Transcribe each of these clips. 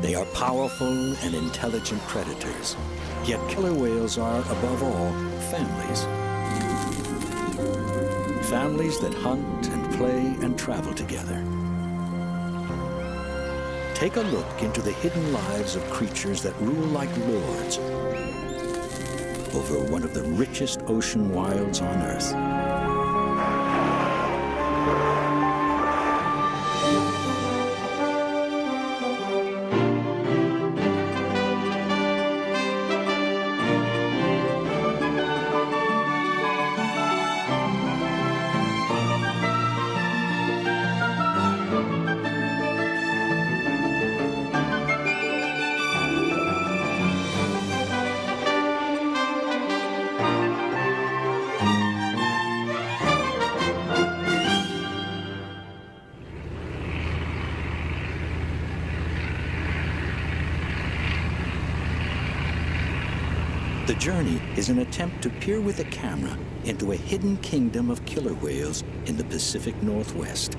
They are powerful and intelligent predators, yet killer whales are, above all, families. Families that hunt and play and travel together. Take a look into the hidden lives of creatures that rule like lords over one of the richest ocean wilds on Earth. The journey is an attempt to peer with a camera into a hidden kingdom of killer whales in the Pacific Northwest.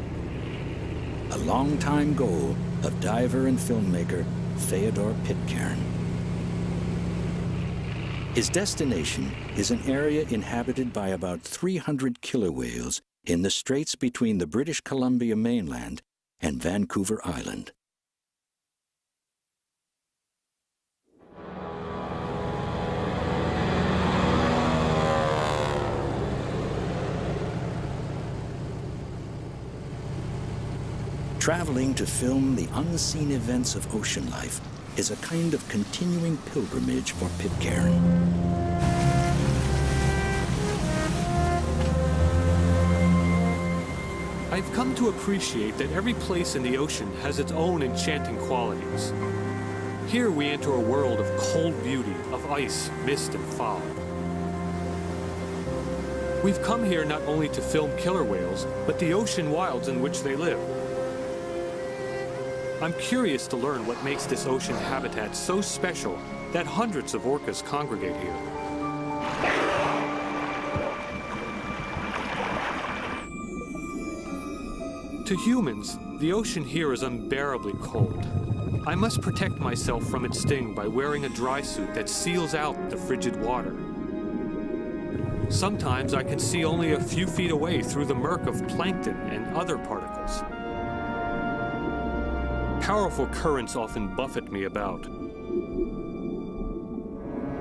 A longtime goal of diver and filmmaker Theodore Pitcairn. His destination is an area inhabited by about 300 killer whales in the straits between the British Columbia mainland and Vancouver Island. Traveling to film the unseen events of ocean life is a kind of continuing pilgrimage for Pitcairn. I've come to appreciate that every place in the ocean has its own enchanting qualities. Here we enter a world of cold beauty, of ice, mist, and fog. We've come here not only to film killer whales, but the ocean wilds in which they live. I'm curious to learn what makes this ocean habitat so special that hundreds of orcas congregate here. To humans, the ocean here is unbearably cold. I must protect myself from its sting by wearing a dry suit that seals out the frigid water. Sometimes I can see only a few feet away through the murk of plankton and other particles. Powerful currents often buffet me about.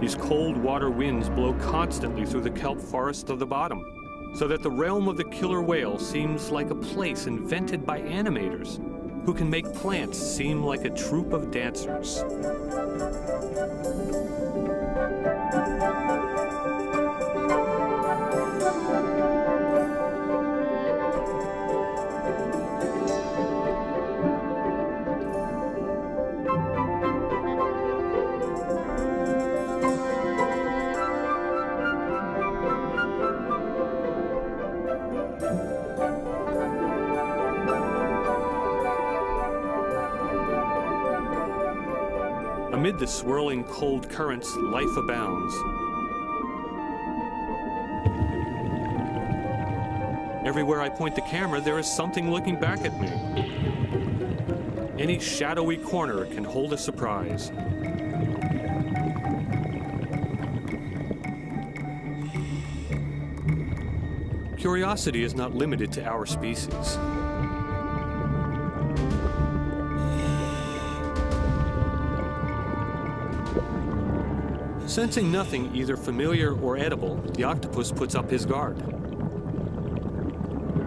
These cold water winds blow constantly through the kelp forest of the bottom, so that the realm of the killer whale seems like a place invented by animators who can make plants seem like a troupe of dancers. Amid the swirling cold currents, life abounds. Everywhere I point the camera, there is something looking back at me. Any shadowy corner can hold a surprise. Curiosity is not limited to our species. Sensing nothing either familiar or edible, the octopus puts up his guard.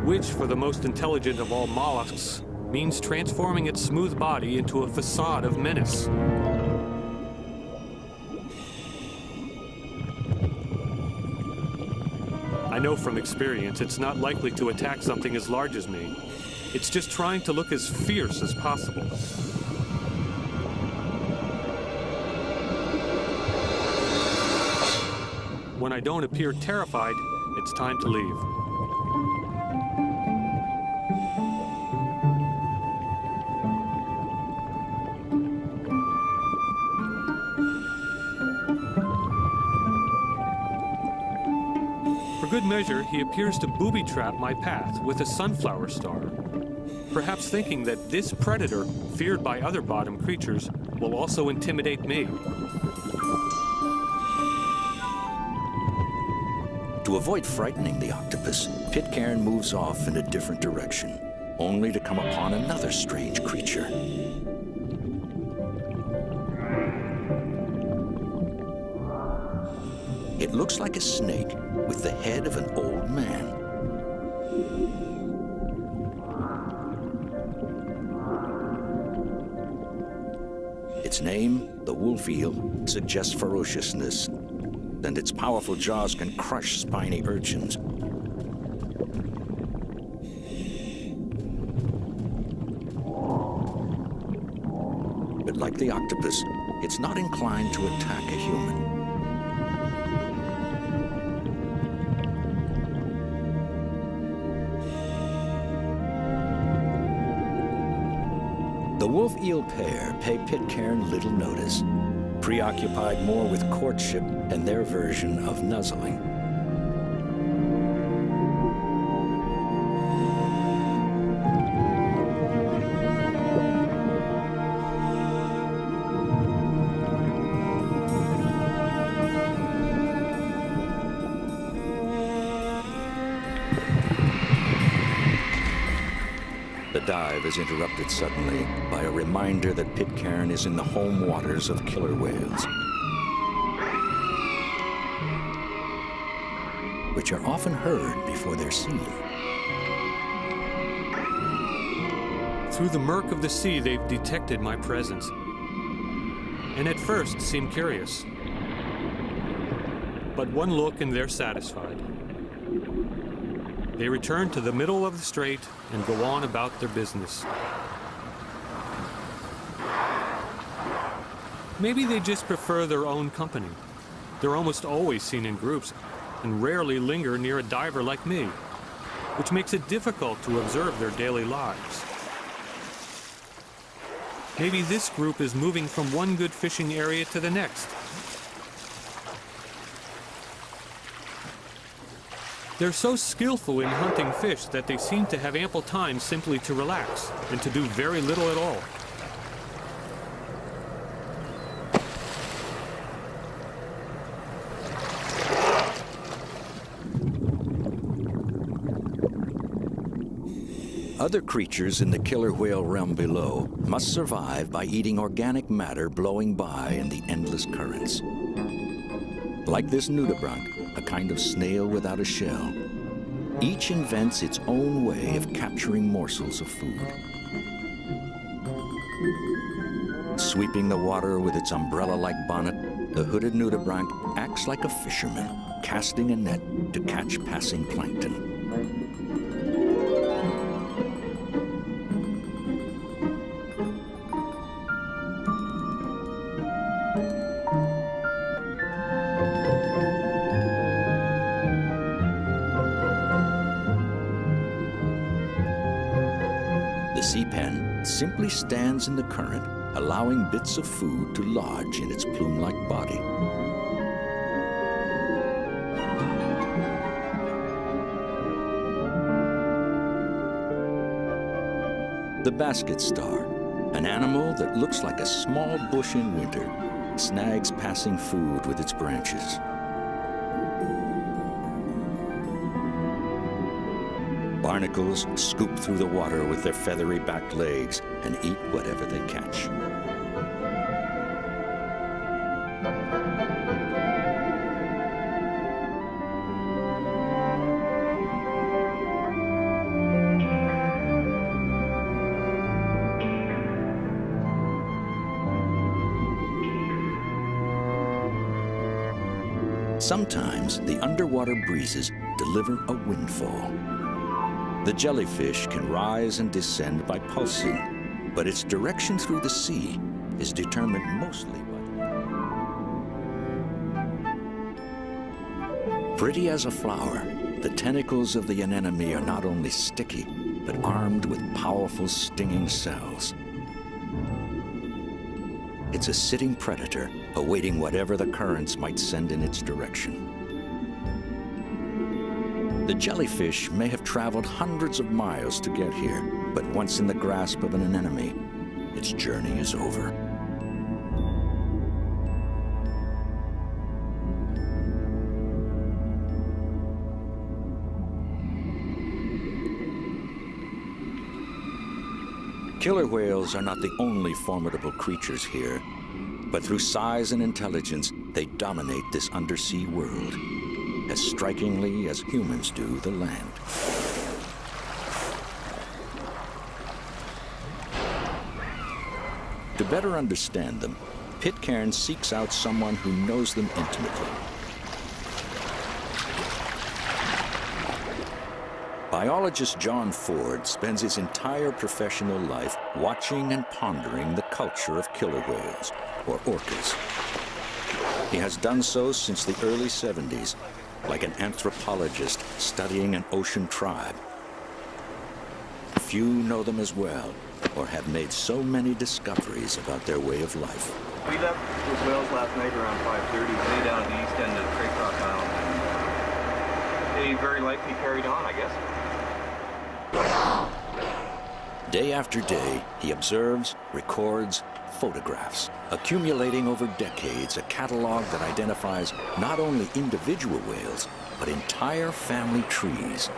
Which, for the most intelligent of all mollusks, means transforming its smooth body into a facade of menace. I know from experience it's not likely to attack something as large as me. It's just trying to look as fierce as possible. When I don't appear terrified, it's time to leave. For good measure, he appears to booby-trap my path with a sunflower star. perhaps thinking that this predator, feared by other bottom creatures, will also intimidate me. To avoid frightening the octopus, Pitcairn moves off in a different direction, only to come upon another strange creature. It looks like a snake with the head of an old man. Its name, the wolf eel, suggests ferociousness, and its powerful jaws can crush spiny urchins. But like the octopus, it's not inclined to attack a human. The wolf-eel pair pay Pitcairn little notice, preoccupied more with courtship and their version of nuzzling. The dive is interrupted suddenly by a reminder that Pitcairn is in the home waters of killer whales, which are often heard before they're seen. Through the murk of the sea, they've detected my presence, and at first seemed curious. But one look and they're satisfied. They return to the middle of the strait and go on about their business. Maybe they just prefer their own company. They're almost always seen in groups and rarely linger near a diver like me, which makes it difficult to observe their daily lives. Maybe this group is moving from one good fishing area to the next. They're so skillful in hunting fish that they seem to have ample time simply to relax and to do very little at all. Other creatures in the killer whale realm below must survive by eating organic matter blowing by in the endless currents. Like this nudibranch, a kind of snail without a shell, each invents its own way of capturing morsels of food. Sweeping the water with its umbrella-like bonnet, the hooded nudibranch acts like a fisherman, casting a net to catch passing plankton. The sea pen simply stands in the current, allowing bits of food to lodge in its plume-like body. The basket star, an animal that looks like a small bush in winter, snags passing food with its branches. Barnacles scoop through the water with their feathery back legs and eat whatever they catch. Sometimes the underwater breezes deliver a windfall. The jellyfish can rise and descend by pulsing, but its direction through the sea is determined mostly by the... Pretty as a flower, the tentacles of the anemone are not only sticky, but armed with powerful stinging cells. It's a sitting predator, awaiting whatever the currents might send in its direction. The jellyfish may have traveled hundreds of miles to get here, but once in the grasp of an enemy, its journey is over. Killer whales are not the only formidable creatures here, but through size and intelligence, they dominate this undersea world, as strikingly as humans do the land. To better understand them, Pitcairn seeks out someone who knows them intimately. Biologist John Ford spends his entire professional life watching and pondering the culture of killer whales, or orcas. He has done so since the early 70s, like an anthropologist studying an ocean tribe. Few know them as well, or have made so many discoveries about their way of life. We left with whales last night around 5:30, way down at the east end of Craycroft Island. They very likely carried on, I guess. Day after day, he observes, records, photographs, accumulating over decades a catalog that identifies not only individual whales, but entire family trees.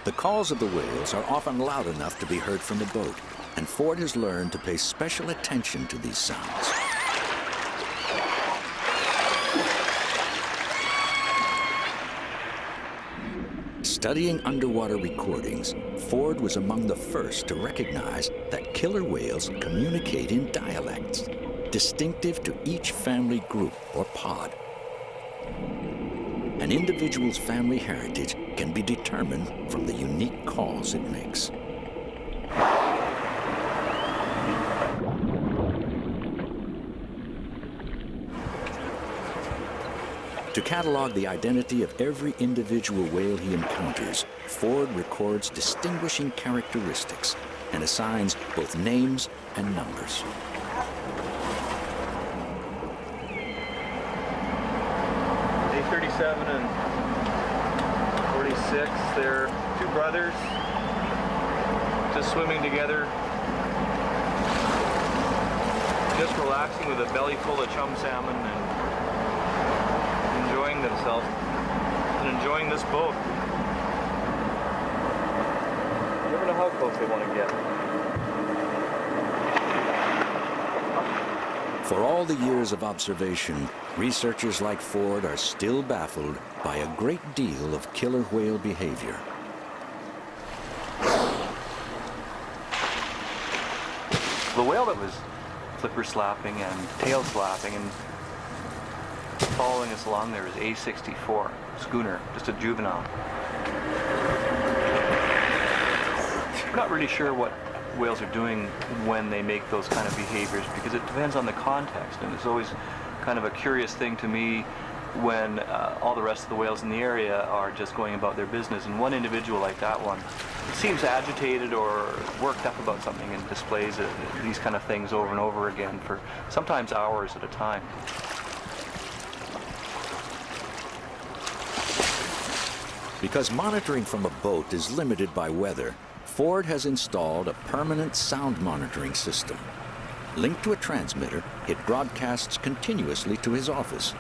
The calls of the whales are often loud enough to be heard from a boat, and Ford has learned to pay special attention to these sounds. Studying underwater recordings, Ford was among the first to recognize that killer whales communicate in dialects, distinctive to each family group or pod. An individual's family heritage can be determined from the unique calls it makes. To catalog the identity of every individual whale he encounters, Ford records distinguishing characteristics and assigns both names and numbers. Day 37 and 46, they're two brothers just swimming together, just relaxing with a belly full of chum salmon and enjoying themselves and enjoying this boat. You never know how close they want to get. For all the years of observation, researchers like Ford are still baffled by a great deal of killer whale behavior. The whale that was flipper slapping and tail slapping and following us along there is A64 schooner, just a juvenile. We're not really sure what whales are doing when they make those kind of behaviors because it depends on the context, and it's always kind of a curious thing to me when all the rest of the whales in the area are just going about their business, and one individual like that one seems agitated or worked up about something and displays these kind of things over and over again for sometimes hours at a time. Because monitoring from a boat is limited by weather, Ford has installed a permanent sound monitoring system. Linked to a transmitter, it broadcasts continuously to his office.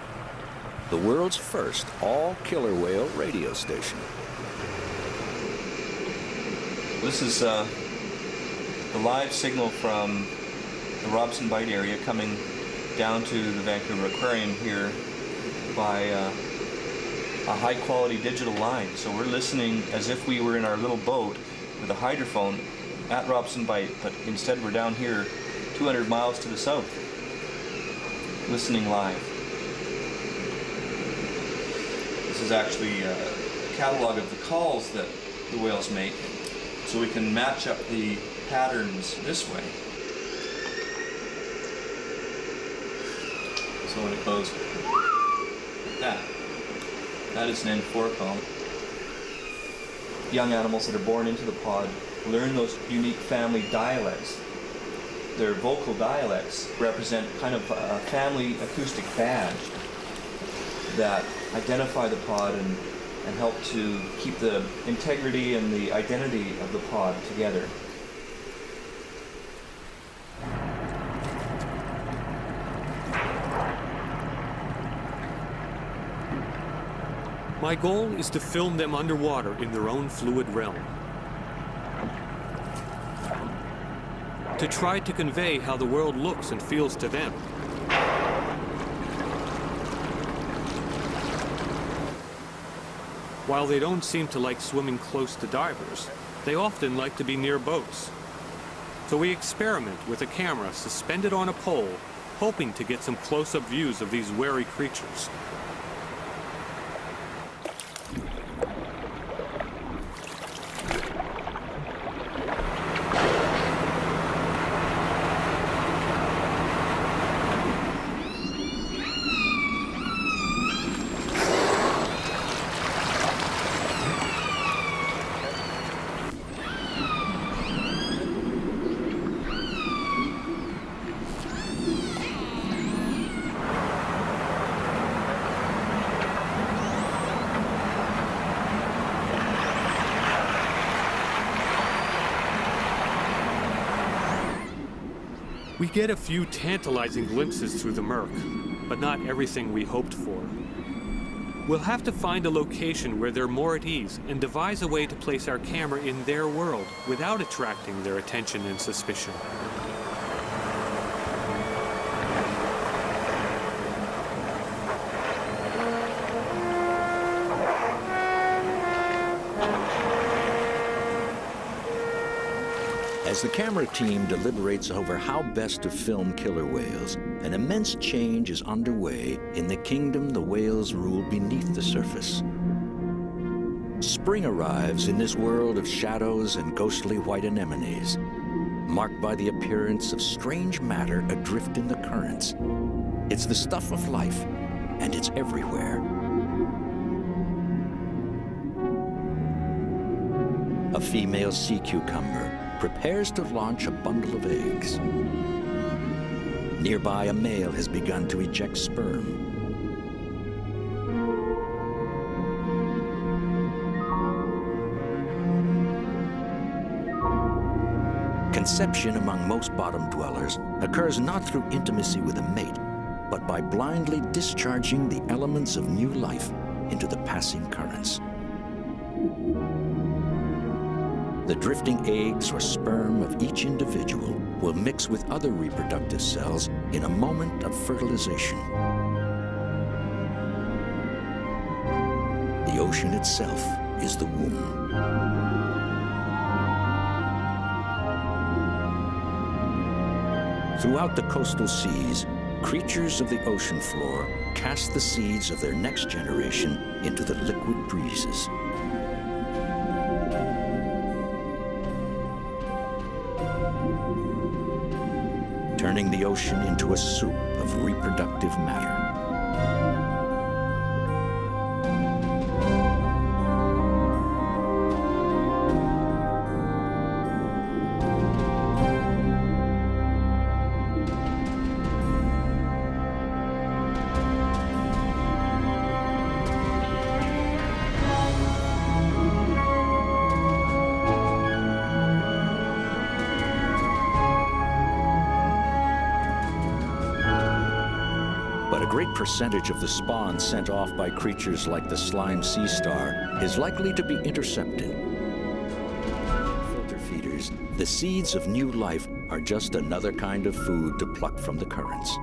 The world's first all-killer whale radio station. This is the live signal from the Robson Bight area coming down to the Vancouver Aquarium here by a high-quality digital line. So we're listening as if we were in our little boat with a hydrophone at Robson Bight, but instead we're down here 200 miles to the south, listening live. This is actually a catalog of the calls that the whales make, so we can match up the patterns this way. So when it goes like that is an N4 call. Young animals that are born into the pod learn those unique family dialects their vocal dialects represent kind of a family acoustic badge that identify the pod and help to keep the integrity and the identity of the pod together. My goal is to film them underwater in their own fluid realm. To try to convey how the world looks and feels to them. While they don't seem to like swimming close to divers, they often like to be near boats. So we experiment with a camera suspended on a pole, hoping to get some close-up views of these wary creatures. We get a few tantalizing glimpses through the murk, but not everything we hoped for. We'll have to find a location where they're more at ease and devise a way to place our camera in their world without attracting their attention and suspicion. As the camera team deliberates over how best to film killer whales, an immense change is underway in the kingdom the whales rule beneath the surface. Spring arrives in this world of shadows and ghostly white anemones, marked by the appearance of strange matter adrift in the currents. It's the stuff of life, and it's everywhere. A female sea cucumber prepares to launch a bundle of eggs. Nearby, a male has begun to eject sperm. Conception among most bottom dwellers occurs not through intimacy with a mate, but by blindly discharging the elements of new life into the passing currents. The drifting eggs or sperm of each individual will mix with other reproductive cells in a moment of fertilization. The ocean itself is the womb. Throughout the coastal seas, creatures of the ocean floor cast the seeds of their next generation into the liquid breezes. Turning the ocean into a soup of reproductive matter. But a great percentage of the spawn sent off by creatures like the slime sea star is likely to be intercepted. Filter feeders, the seeds of new life are just another kind of food to pluck from the currents.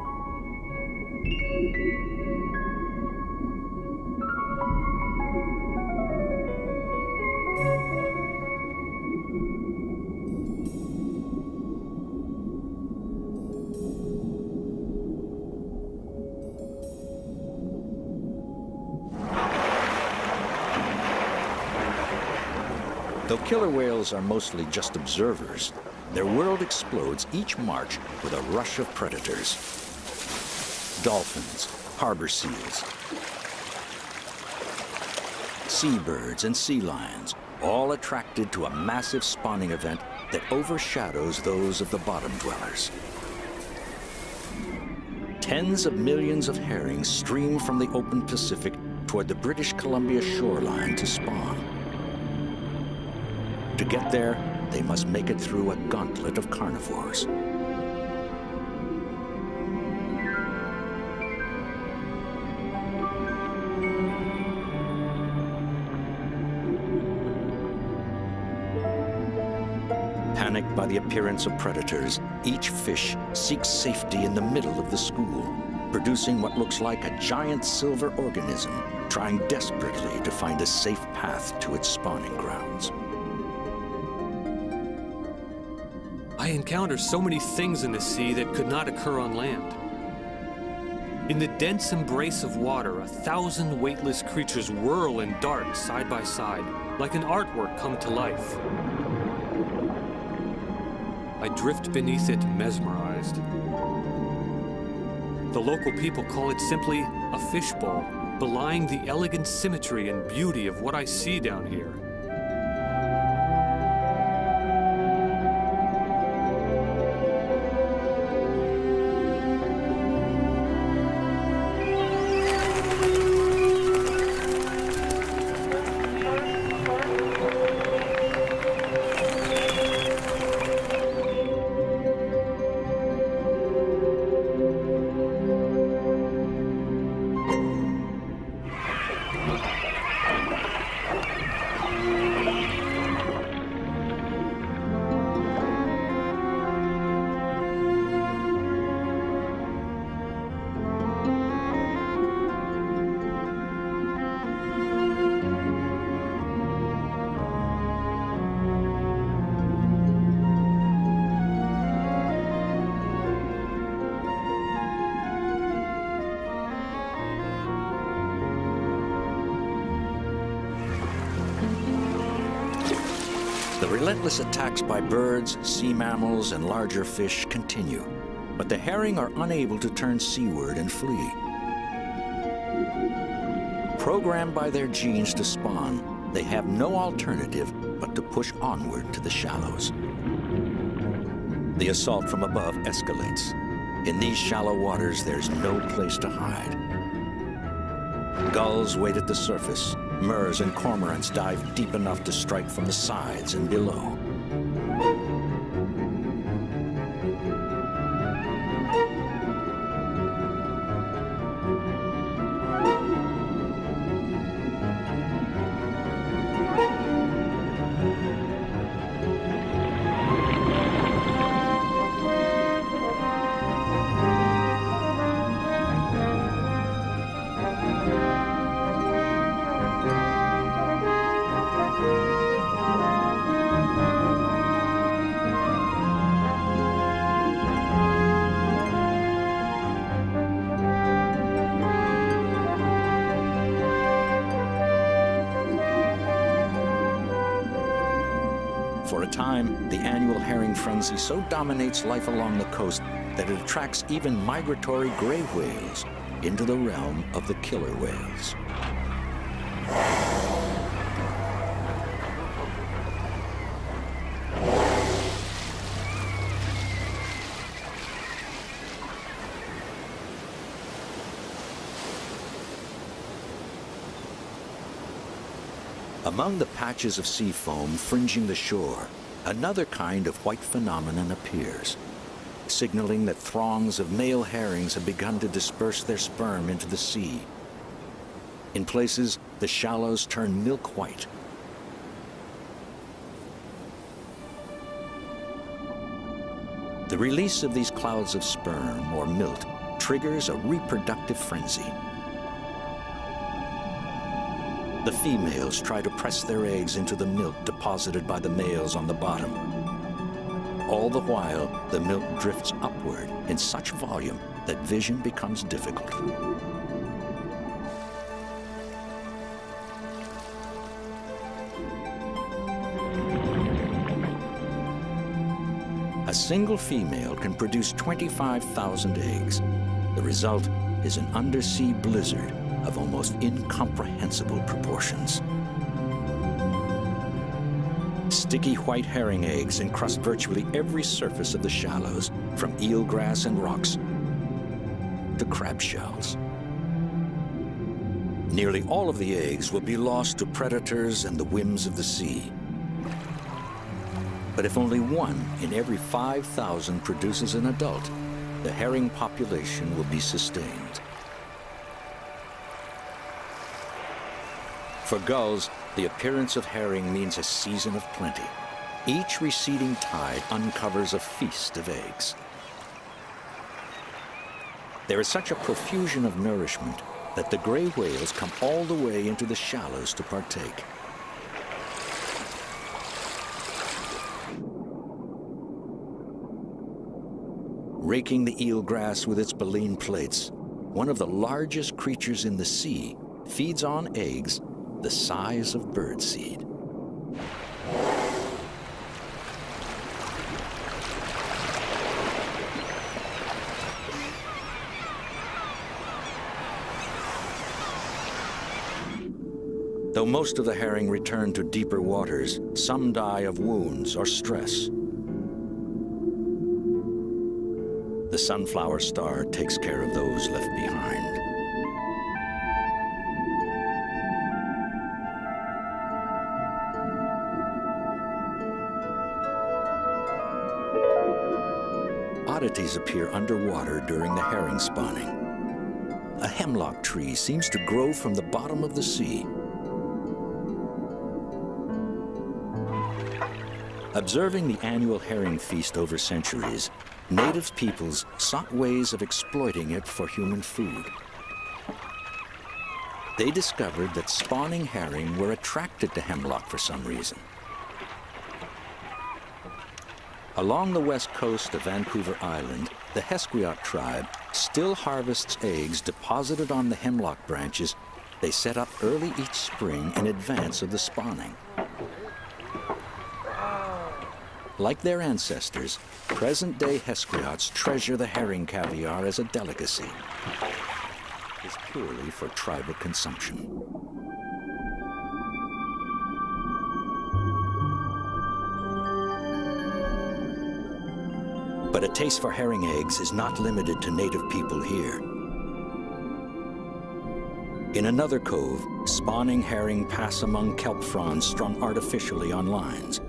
Though killer whales are mostly just observers, their world explodes each March with a rush of predators. Dolphins, harbor seals, seabirds, and sea lions, all attracted to a massive spawning event that overshadows those of the bottom dwellers. Tens of millions of herrings stream from the open Pacific toward the British Columbia shoreline to spawn. To get there, they must make it through a gauntlet of carnivores. Panicked by the appearance of predators, each fish seeks safety in the middle of the school, producing what looks like a giant silver organism, trying desperately to find a safe path to its spawning grounds. I encounter so many things in the sea that could not occur on land. In the dense embrace of water, 1,000 weightless creatures whirl and dart side by side, like an artwork come to life. I drift beneath it mesmerized. The local people call it simply a fishbowl, belying the elegant symmetry and beauty of what I see down here. The relentless attacks by birds, sea mammals, and larger fish continue, but the herring are unable to turn seaward and flee. Programmed by their genes to spawn, they have no alternative but to push onward to the shallows. The assault from above escalates. In these shallow waters, there's no place to hide. Gulls wait at the surface. Murres and cormorants dive deep enough to strike from the sides and below. For a time, the annual herring frenzy so dominates life along the coast that it attracts even migratory gray whales into the realm of the killer whales. Among the patches of sea foam fringing the shore, another kind of white phenomenon appears, signaling that throngs of male herrings have begun to disperse their sperm into the sea. In places, the shallows turn milk white. The release of these clouds of sperm, or milt, triggers a reproductive frenzy. The females try to press their eggs into the milk deposited by the males on the bottom. All the while, the milk drifts upward in such volume that vision becomes difficult. A single female can produce 25,000 eggs. The result is an undersea blizzard of almost incomprehensible proportions. Sticky white herring eggs encrust virtually every surface of the shallows, from eelgrass and rocks to crab shells. Nearly all of the eggs will be lost to predators and the whims of the sea. But if only 1 in every 5,000 produces an adult, the herring population will be sustained. For gulls, the appearance of herring means a season of plenty. Each receding tide uncovers a feast of eggs. There is such a profusion of nourishment that the gray whales come all the way into the shallows to partake. Raking the eelgrass with its baleen plates, one of the largest creatures in the sea feeds on eggs the size of birdseed. Though most of the herring return to deeper waters, some die of wounds or stress. The sunflower star takes care of those left behind. Oddities appear underwater during the herring spawning. A hemlock tree seems to grow from the bottom of the sea. Observing the annual herring feast over centuries, native peoples sought ways of exploiting it for human food. They discovered that spawning herring were attracted to hemlock for some reason. Along the west coast of Vancouver Island, the Hesquiot tribe still harvests eggs deposited on the hemlock branches they set up early each spring in advance of the spawning. Like their ancestors, present-day Hesquiots treasure the herring caviar as a delicacy. It's purely for tribal consumption. But a taste for herring eggs is not limited to native people here. In another cove, spawning herring pass among kelp fronds strung artificially on lines.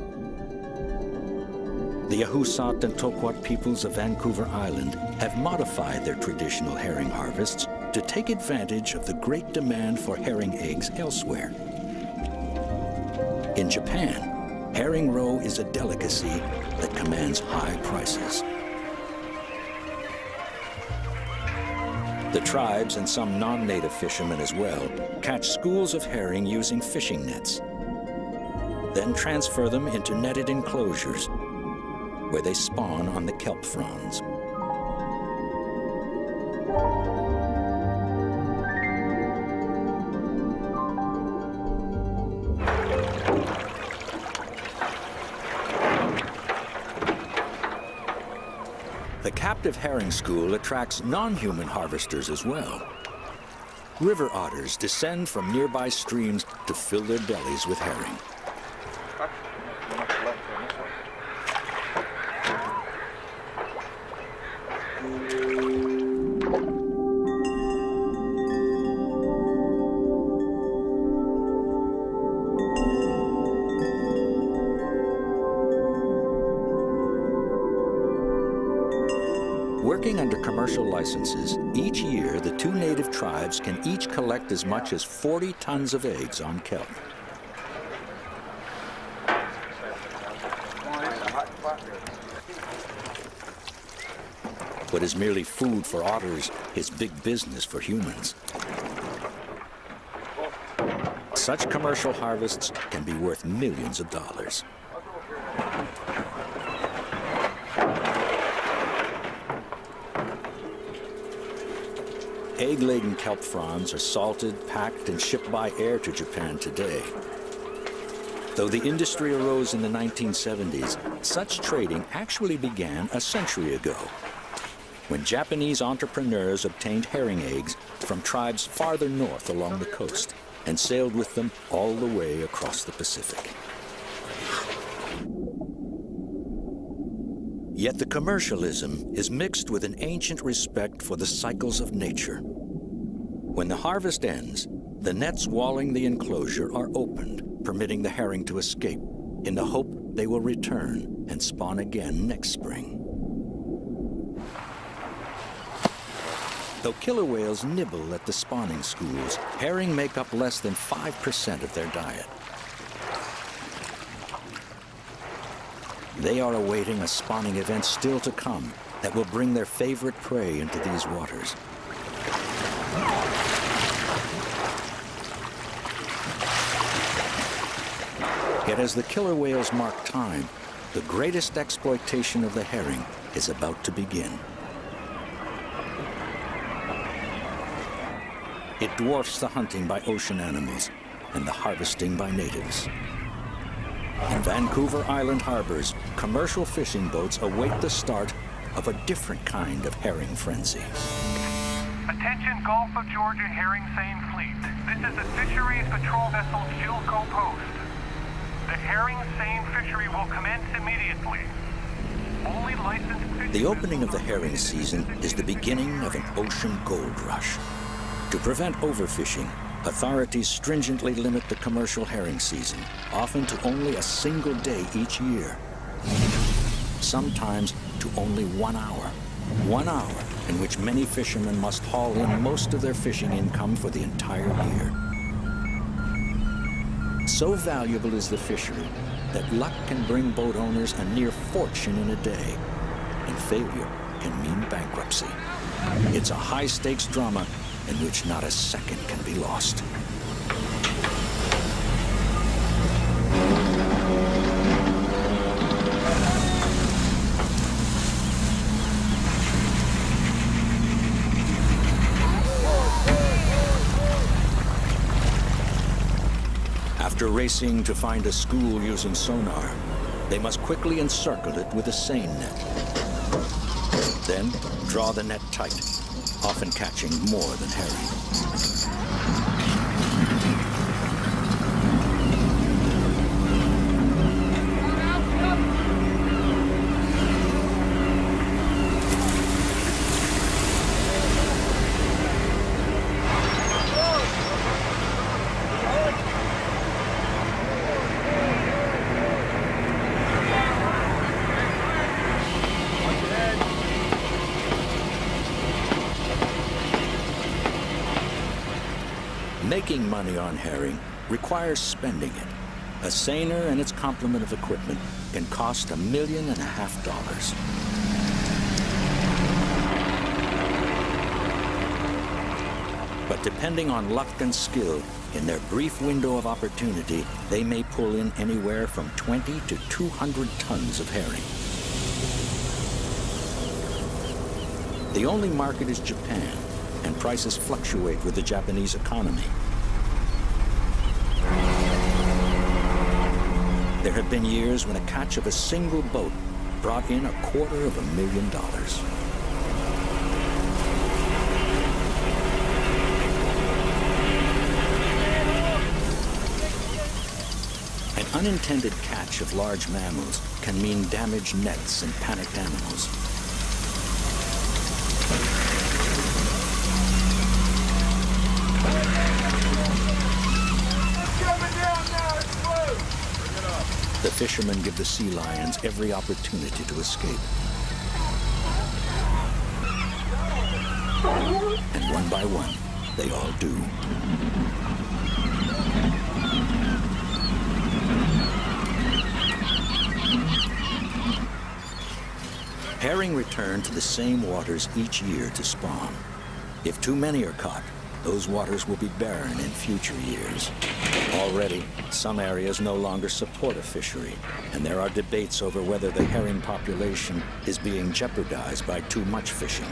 The Ahusat and Toquat peoples of Vancouver Island have modified their traditional herring harvests to take advantage of the great demand for herring eggs elsewhere. In Japan, herring roe is a delicacy that commands high prices. The tribes, and some non-native fishermen as well, catch schools of herring using fishing nets, then transfer them into netted enclosures where they spawn on the kelp fronds. The captive herring school attracts non-human harvesters as well. River otters descend from nearby streams to fill their bellies with herring. Working under commercial licenses, each year the two native tribes can each collect as much as 40 tons of eggs on kelp. What is merely food for otters is big business for humans. Such commercial harvests can be worth millions of dollars. Egg-laden kelp fronds are salted, packed, and shipped by air to Japan today. Though the industry arose in the 1970s, such trading actually began a century ago, when Japanese entrepreneurs obtained herring eggs from tribes farther north along the coast and sailed with them all the way across the Pacific. Yet the commercialism is mixed with an ancient respect for the cycles of nature. When the harvest ends, the nets walling the enclosure are opened, permitting the herring to escape, in the hope they will return and spawn again next spring. Though killer whales nibble at the spawning schools, herring make up less than 5% of their diet. They are awaiting a spawning event still to come that will bring their favorite prey into these waters. Yet as the killer whales mark time, the greatest exploitation of the herring is about to begin. It dwarfs the hunting by ocean animals and the harvesting by natives. In Vancouver Island harbors, commercial fishing boats await the start of a different kind of herring frenzy. Attention Gulf of Georgia herring seine fleet. This is the Fisheries Patrol Vessel Chilco Post. The herring seine fishery will commence immediately. Only licensed fishing The opening of the herring season is the beginning of an ocean gold rush. To prevent overfishing, authorities stringently limit the commercial herring season, often to only a single day each year. Sometimes to only 1 hour. 1 hour in which many fishermen must haul in most of their fishing income for the entire year. So valuable is the fishery that luck can bring boat owners a near fortune in a day, and failure can mean bankruptcy. It's a high-stakes drama in which not a second can be lost. After racing to find a school using sonar, they must quickly encircle it with a seine net. Then draw the net tight, often catching more than herring. Making money on herring requires spending it. A seiner and its complement of equipment can cost $1.5 million. But depending on luck and skill, in their brief window of opportunity, they may pull in anywhere from 20 to 200 tons of herring. The only market is Japan, and prices fluctuate with the Japanese economy. There have been years when a catch of a single boat brought in $250,000. An unintended catch of large mammals can mean damaged nets and panicked animals. The fishermen give the sea lions every opportunity to escape. And one by one, they all do. Herring return to the same waters each year to spawn. If too many are caught, those waters will be barren in future years. Already, some areas no longer support a fishery, and there are debates over whether the herring population is being jeopardized by too much fishing.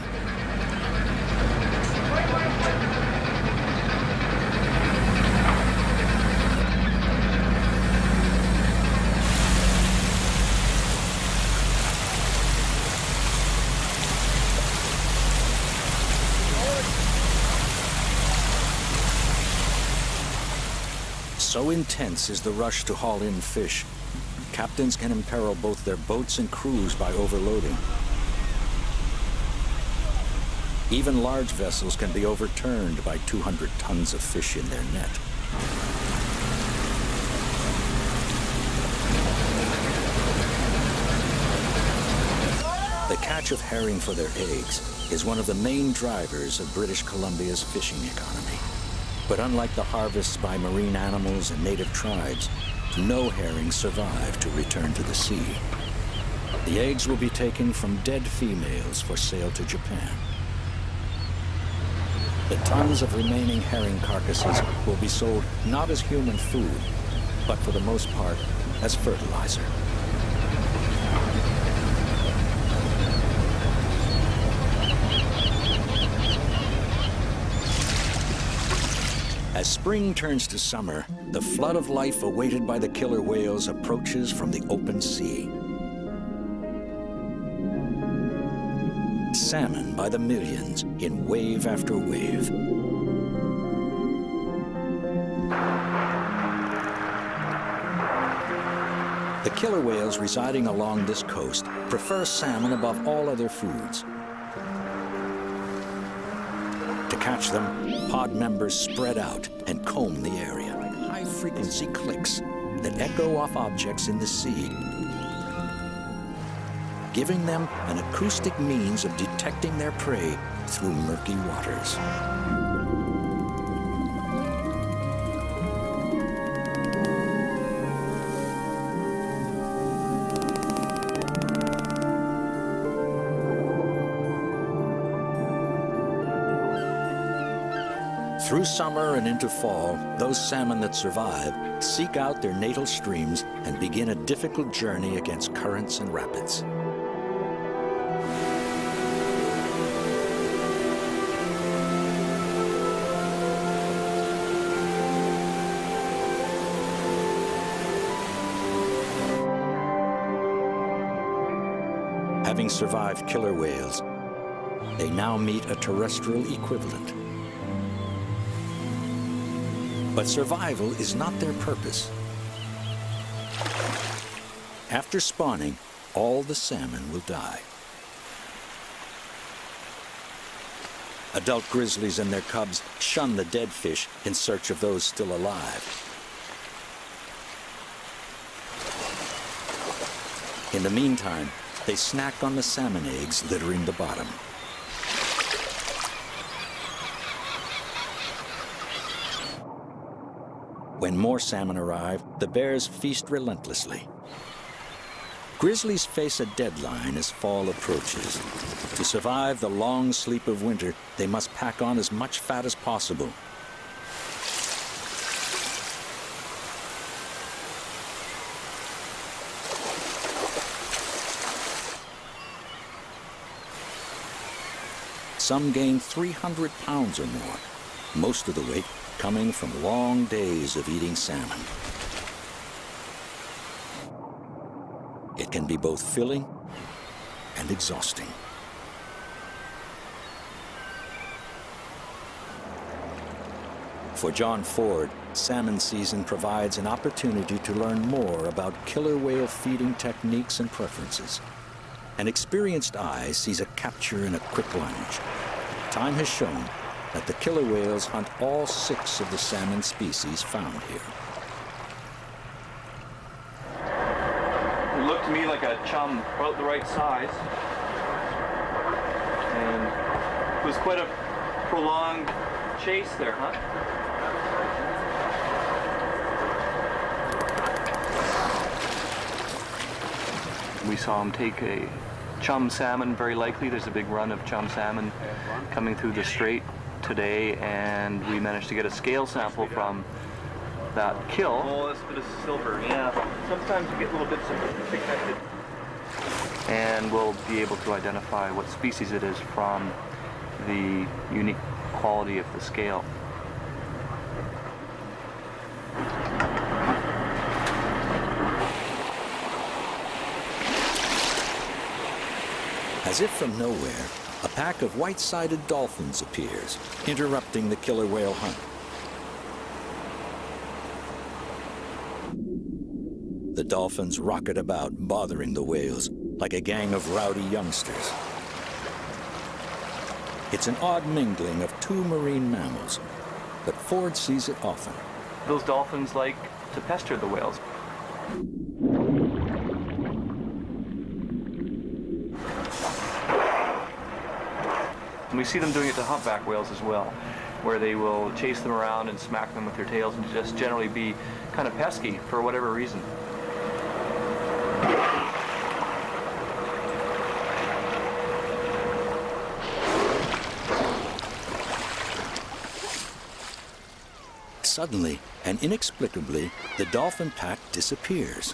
So intense is the rush to haul in fish, captains can imperil both their boats and crews by overloading. Even large vessels can be overturned by 200 tons of fish in their net. The catch of herring for their eggs is one of the main drivers of British Columbia's fishing economy. But unlike the harvests by marine animals and native tribes, no herring survive to return to the sea. The eggs will be taken from dead females for sale to Japan. The tons of remaining herring carcasses will be sold not as human food, but for the most part as fertilizer. As spring turns to summer, the flood of life awaited by the killer whales approaches from the open sea. Salmon by the millions in wave after wave. The killer whales residing along this coast prefer salmon above all other foods. To catch them, pod members spread out and comb the area like high-frequency clicks that echo off objects in the sea, giving them an acoustic means of detecting their prey through murky waters. Through summer and into fall, those salmon that survive seek out their natal streams and begin a difficult journey against currents and rapids. Having survived killer whales, they now meet a terrestrial equivalent. But survival is not their purpose. After spawning, all the salmon will die. Adult grizzlies and their cubs shun the dead fish in search of those still alive. In the meantime, they snack on the salmon eggs littering the bottom. When more salmon arrive, the bears feast relentlessly. Grizzlies face a deadline as fall approaches. To survive the long sleep of winter, they must pack on as much fat as possible. Some gain 300 pounds or more, most of the weight coming from long days of eating salmon. It can be both filling and exhausting. For John Ford, salmon season provides an opportunity to learn more about killer whale feeding techniques and preferences. An experienced eye sees a capture in a quick lunge. Time has shown that the killer whales hunt all 6 of the salmon species found here. It looked to me like a chum, about the right size. And it was quite a prolonged chase there, huh? We saw him take a chum salmon, very likely. There's a big run of chum salmon coming through the strait today, and we managed to get a scale sample from that kill. Oh, that's a bit of silver, yeah. Sometimes you get little bits of pigmented. And we'll be able to identify what species it is from the unique quality of the scale. As if from nowhere, a pack of white-sided dolphins appears, interrupting the killer whale hunt. The dolphins rocket about, bothering the whales like a gang of rowdy youngsters. It's an odd mingling of two marine mammals, but Ford sees it often. Those dolphins like to pester the whales. And we see them doing it to humpback whales as well, where they will chase them around and smack them with their tails and just generally be kind of pesky for whatever reason. Suddenly and inexplicably, the dolphin pack disappears.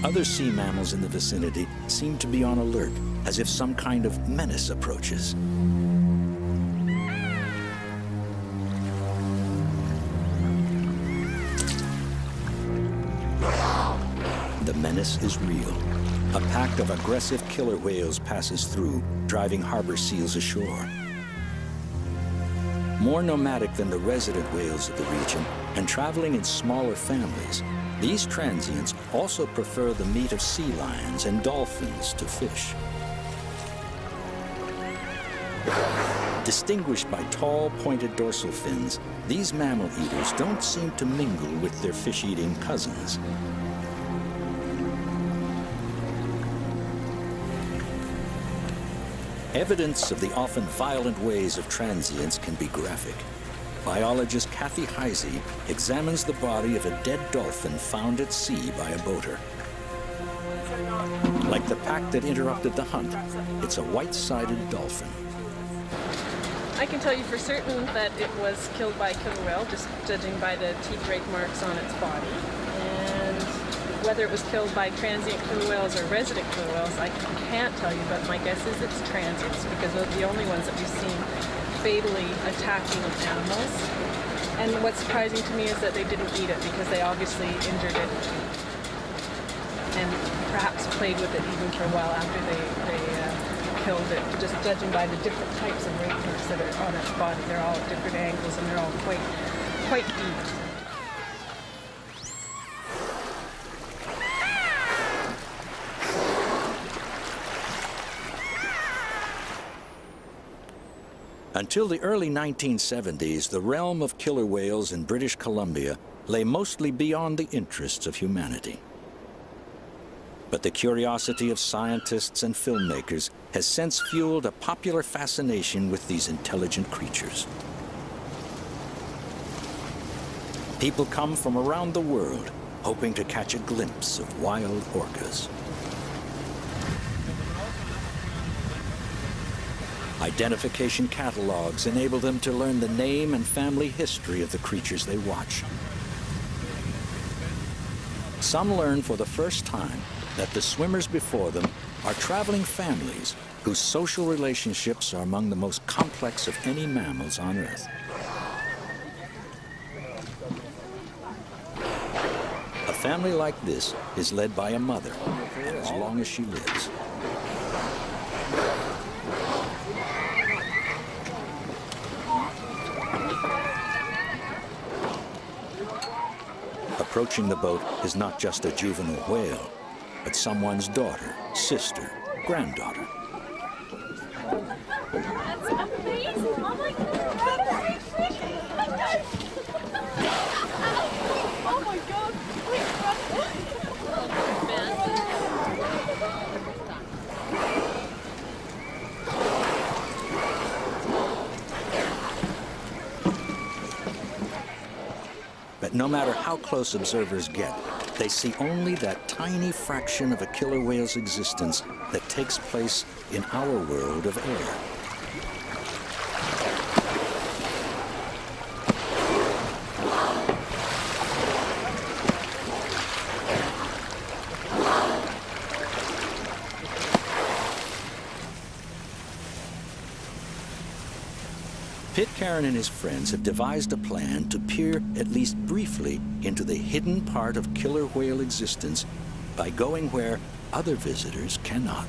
Other sea mammals in the vicinity seem to be on alert, as if some kind of menace approaches. The menace is real. A pack of aggressive killer whales passes through, driving harbor seals ashore. More nomadic than the resident whales of the region and traveling in smaller families, these transients also prefer the meat of sea lions and dolphins to fish. Distinguished by tall, pointed dorsal fins, these mammal eaters don't seem to mingle with their fish-eating cousins. Evidence of the often violent ways of transients can be graphic. Biologist Kathy Heisey examines the body of a dead dolphin found at sea by a boater. Like the pack that interrupted the hunt, it's a white-sided dolphin. I can tell you for certain that it was killed by a killer whale, just judging by the teeth rake marks on its body. And whether it was killed by transient killer whales or resident killer whales, I can't tell you, but my guess is it's transients because they're the only ones that we've seen fatally attacking animals. And what's surprising to me is that they didn't eat it because they obviously injured it and perhaps played with it even for a while after they killed it, just judging by the different types of rake marks that are on its body. They're all at different angles and they're all quite deep. Until the early 1970s, the realm of killer whales in British Columbia lay mostly beyond the interests of humanity. But the curiosity of scientists and filmmakers has since fueled a popular fascination with these intelligent creatures. People come from around the world hoping to catch a glimpse of wild orcas. Identification catalogs enable them to learn the name and family history of the creatures they watch. Some learn for the first time that the swimmers before them are traveling families whose social relationships are among the most complex of any mammals on Earth. A family like this is led by a mother, and as long as she lives. Approaching the boat is not just a juvenile whale, but someone's daughter, sister, granddaughter. That's amazing! Oh my God! Oh my God! But no matter how close observers get, they see only that tiny fraction of a killer whale's existence that takes place in our world of air. Pitcairn and his friends have devised a plan to peer, at least briefly, into the hidden part of killer whale existence by going where other visitors cannot.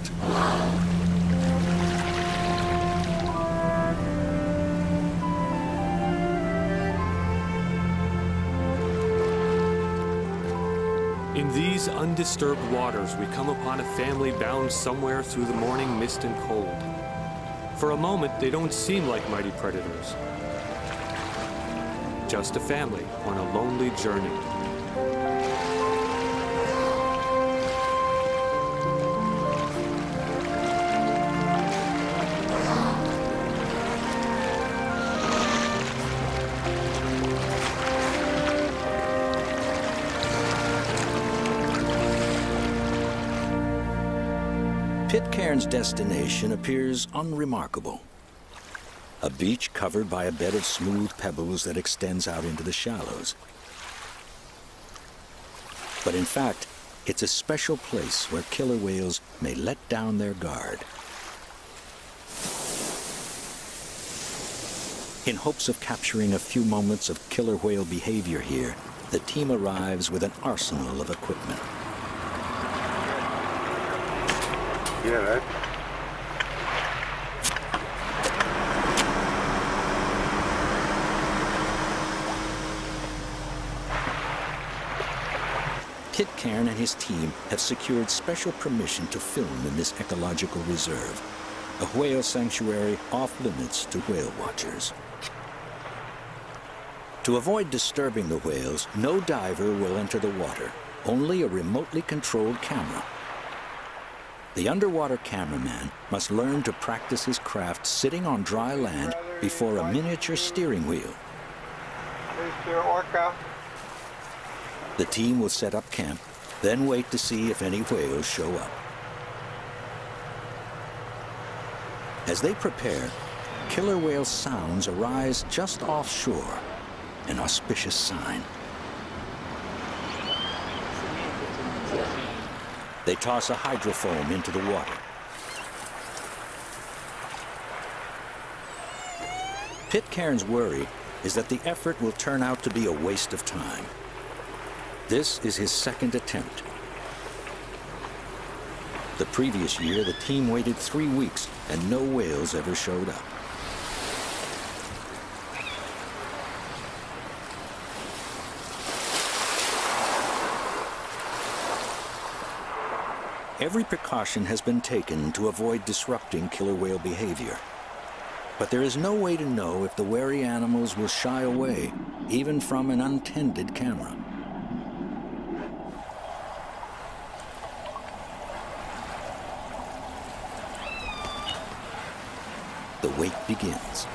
these undisturbed waters, we come upon a family bound somewhere through the morning mist and cold. For a moment, they don't seem like mighty predators. Just a family on a lonely journey. Pitcairn's destination appears unremarkable. A beach covered by a bed of smooth pebbles that extends out into the shallows. But in fact, it's a special place where killer whales may let down their guard. In hopes of capturing a few moments of killer whale behavior here, the team arrives with an arsenal of equipment. Yeah, right. Pitcairn and his team have secured special permission to film in this ecological reserve, a whale sanctuary off limits to whale watchers. To avoid disturbing the whales, no diver will enter the water, only a remotely controlled camera. The underwater cameraman must learn to practice his craft sitting on dry land before a miniature steering wheel. Mr. Orca. The team will set up camp, then wait to see if any whales show up. As they prepare, killer whale sounds arise just offshore, an auspicious sign. They toss a hydrofoam into the water. Pitcairn's worry is that the effort will turn out to be a waste of time. This is his second attempt. The previous year, the team waited 3 weeks and no whales ever showed up. Every precaution has been taken to avoid disrupting killer whale behavior. But there is no way to know if the wary animals will shy away, even from an untended camera. The wait begins.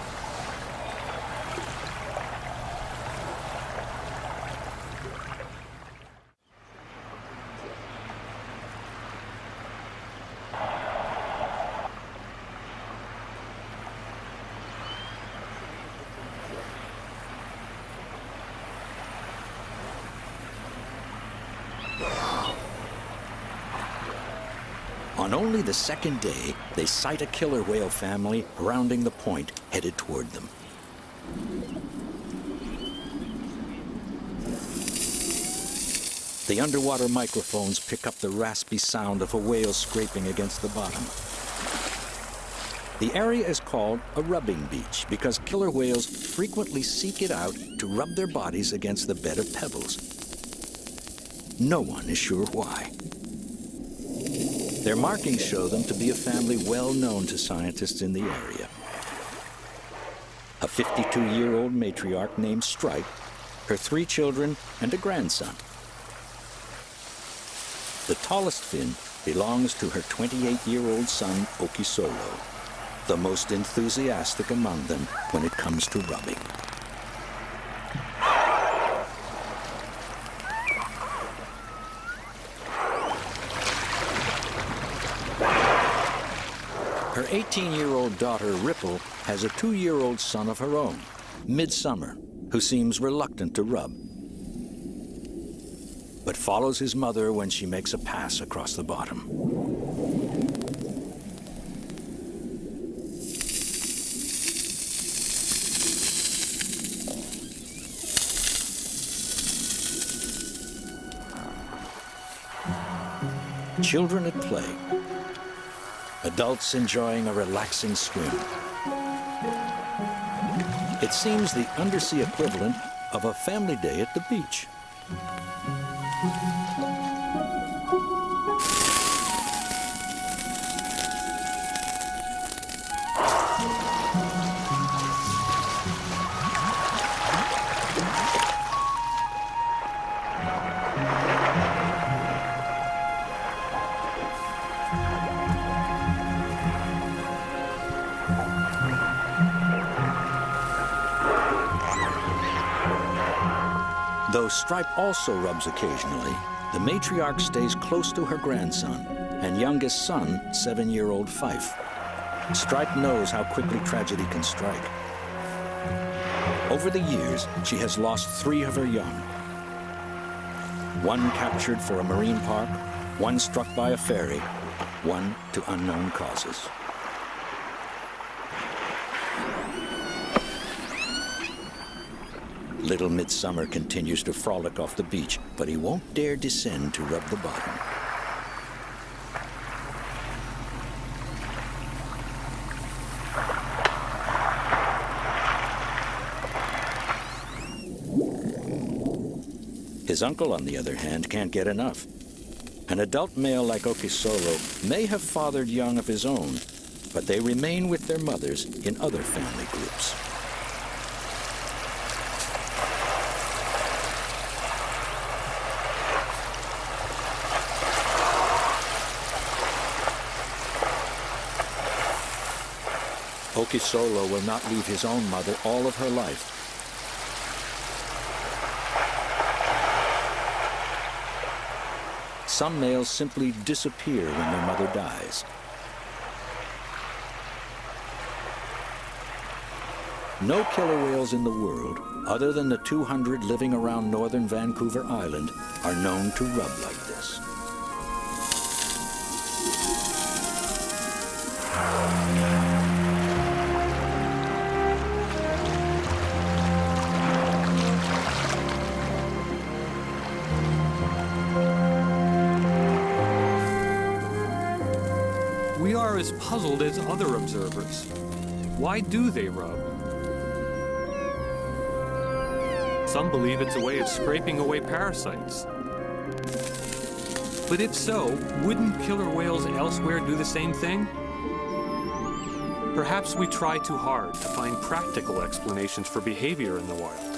On only the second day, they sight a killer whale family rounding the point, headed toward them. The underwater microphones pick up the raspy sound of a whale scraping against the bottom. The area is called a rubbing beach because killer whales frequently seek it out to rub their bodies against the bed of pebbles. No one is sure why. Their markings show them to be a family well known to scientists in the area. A 52-year-old matriarch named Stripe, her 3 children, and a grandson. The tallest fin belongs to her 28-year-old son, Okisolo, the most enthusiastic among them when it comes to rubbing. Her 18-year-old daughter, Ripple, has a 2-year-old son of her own, Midsummer, who seems reluctant to rub, but follows his mother when she makes a pass across the bottom. Children at play. Adults enjoying a relaxing swim. It seems the undersea equivalent of a family day at the beach. Though Stripe also rubs occasionally, the matriarch stays close to her grandson and youngest son, 7-year-old Fife. Stripe knows how quickly tragedy can strike. Over the years, she has lost 3 of her young. One captured for a marine park, one struck by a ferry, one to unknown causes. Little Midsummer continues to frolic off the beach, but he won't dare descend to rub the bottom. His uncle, on the other hand, can't get enough. An adult male like Okisolo may have fathered young of his own, but they remain with their mothers in other family groups. Okisolo will not leave his own mother all of her life. Some males simply disappear when their mother dies. No killer whales in the world, other than the 200 living around northern Vancouver Island, are known to rub like this. We are as puzzled as other observers. Why do they rub? Some believe it's a way of scraping away parasites. But if so, wouldn't killer whales elsewhere do the same thing? Perhaps we try too hard to find practical explanations for behavior in the wild.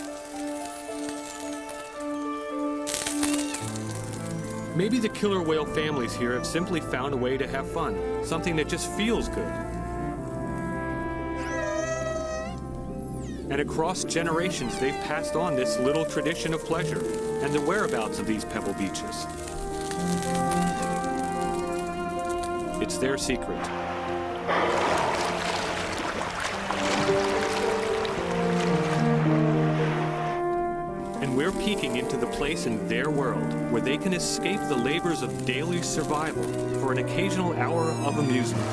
Maybe the killer whale families here have simply found a way to have fun, something that just feels good. And across generations, they've passed on this little tradition of pleasure and the whereabouts of these pebble beaches. It's their secret. And we're peeking into the place in their world where they can escape the labors of daily survival for an occasional hour of amusement.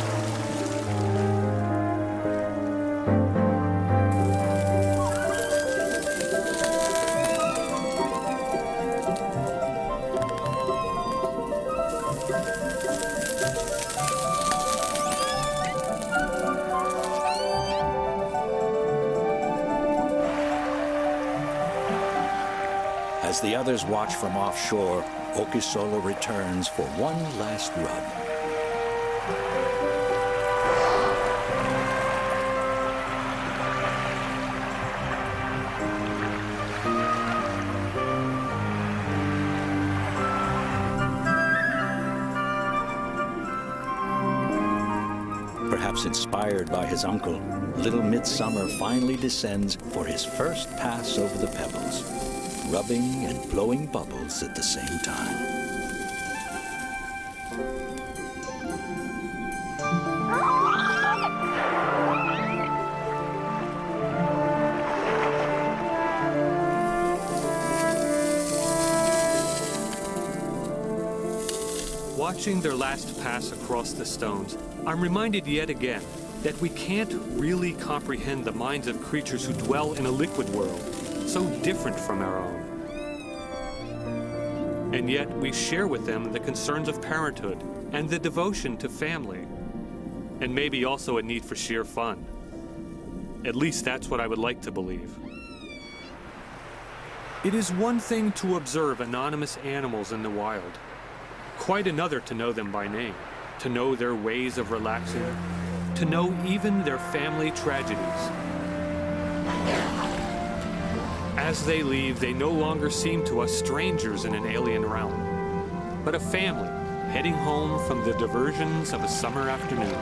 As the others watch from offshore, Okisolo returns for one last rub. Perhaps inspired by his uncle, little Midsummer finally descends for his first pass over the pebbles, rubbing and blowing bubbles at the same time. Watching their last pass across the stones, I'm reminded yet again that we can't really comprehend the minds of creatures who dwell in a liquid world, so different from our own. And yet we share with them the concerns of parenthood and the devotion to family, and maybe also a need for sheer fun. At least that's what I would like to believe. It is one thing to observe anonymous animals in the wild, quite another to know them by name, to know their ways of relaxing, to know even their family tragedies. As they leave, they no longer seem to us strangers in an alien realm, but a family heading home from the diversions of a summer afternoon.